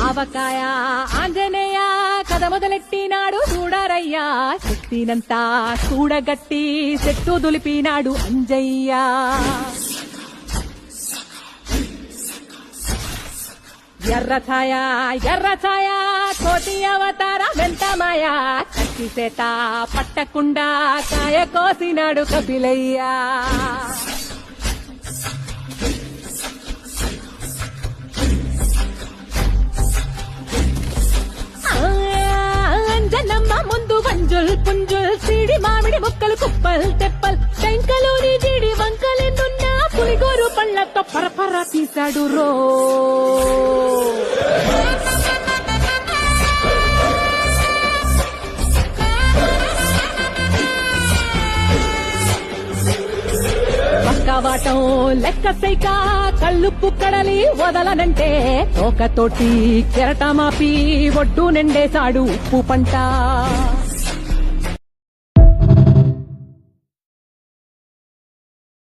ఆవకాయ ఆంజనేయ కథ మొదలెట్టినాడు చూడరయ్యా శక్తినంతా చూడగట్టి చెట్టు దులిపినాడు అంజయ్య ఎర్ర ఛాయ కోటి అవతార వెంటమాయ కత్తి సేత పట్టకుండా కాయ కోసినాడు కపిలయ్యా అంజనమ్మ ముందు వంజుల్ పుంజుల్ సిడి మామిడి ముక్కలు కుప్పల్ తెప్పల్ టెంకలోని జీడి వంకలెన్నున్నా పులిగోరు పళ్ళతో పరపర తీశాడు రో పక్కవాటం లెక్క సైక కళ్ళుప్పు కడలి వదలనంటే తోకతోటి కెరటమాపి ఒడ్డు నిండేశాడు ఉప్పు పంట